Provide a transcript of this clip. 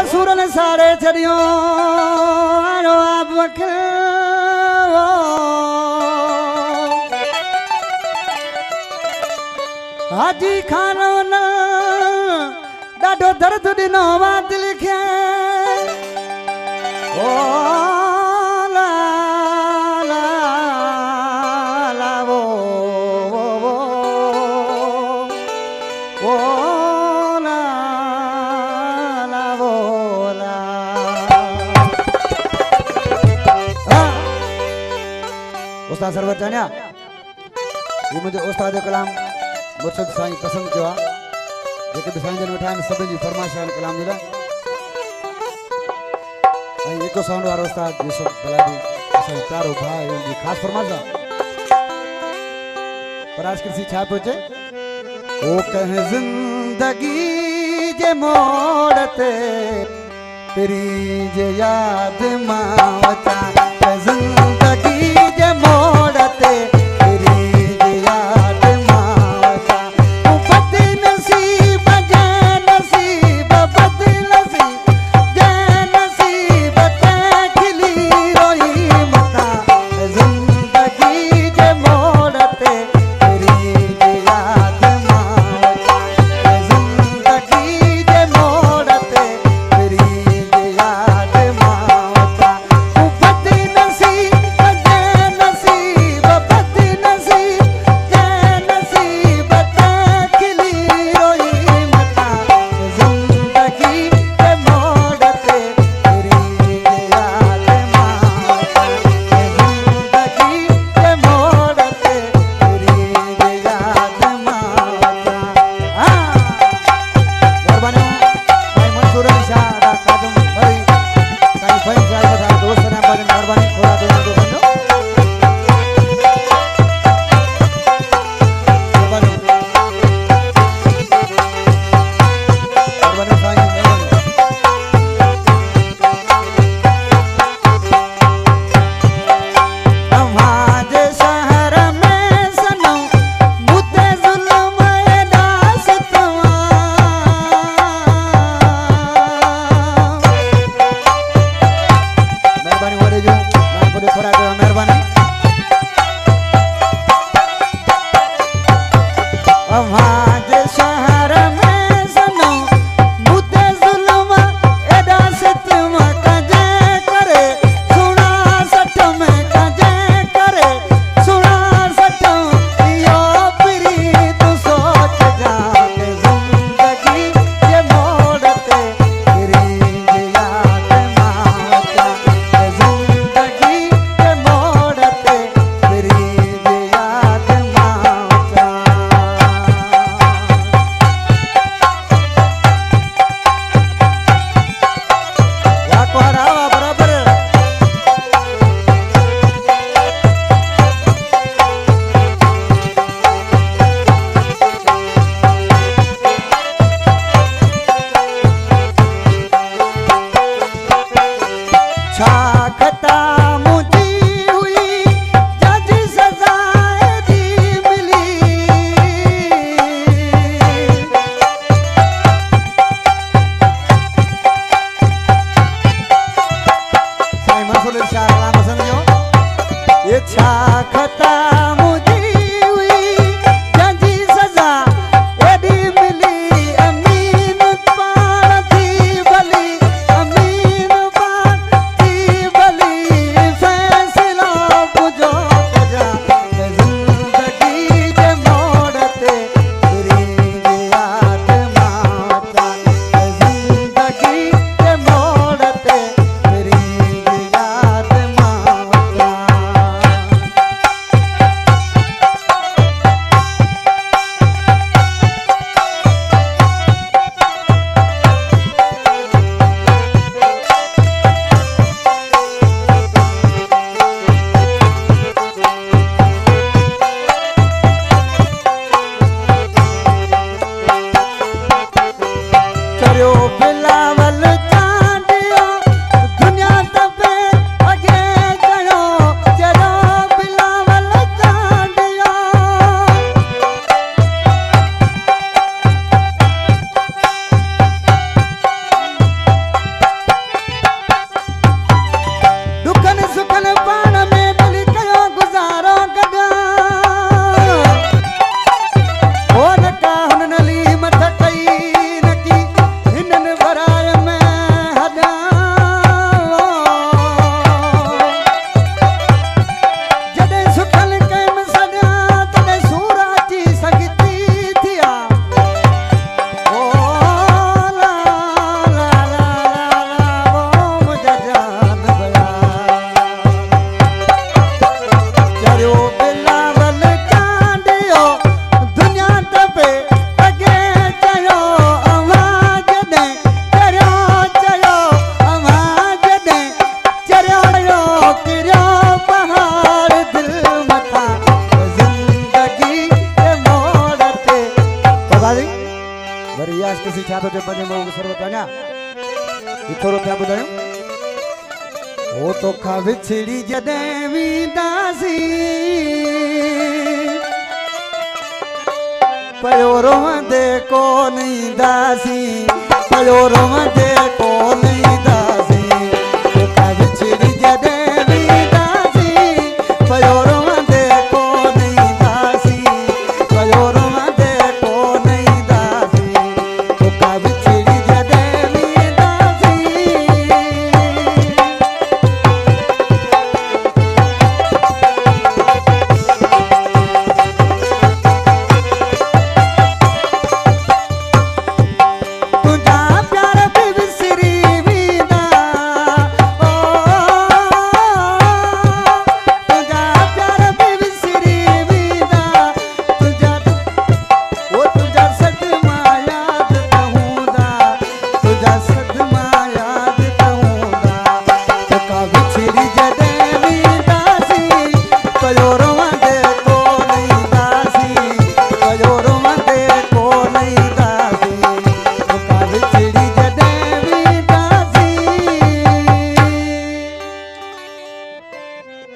सुरन साड़े चढ़ियो आप हाजी खानो न डाडो दर्द दिनो बात लिखे ओ ला ला ला वो ला ला वो ला। उस्ताद सरवर जानिया ये मुझे उस्ताद कलाम मुर्शद साईं पसंद किया जेके भी साईं जन वेठा आहिनि सभिनी जी फरमाइश आहिनि कलाम जे लाइ ऐं इको साउंड वारो उस्ताद यूसुफ बलादी असांजो प्यारो भाउ हुनजी ख़ासि फरमाइश आहे पर आज किसी छा पियो चए ओ कह जिंदगी जे मोड़ ते तेरी जे याद मां अचा जिंदगी जे मोड़ ते छा तो पंजे मोह सर्वत वञा ही थोरो पिया ॿुधायूं ओ तोखा विछड़ी जॾहिं वेंदासीं पयो रोवंदे कोन ईंदासीं पयो रोवंदे कोन ईंदासीं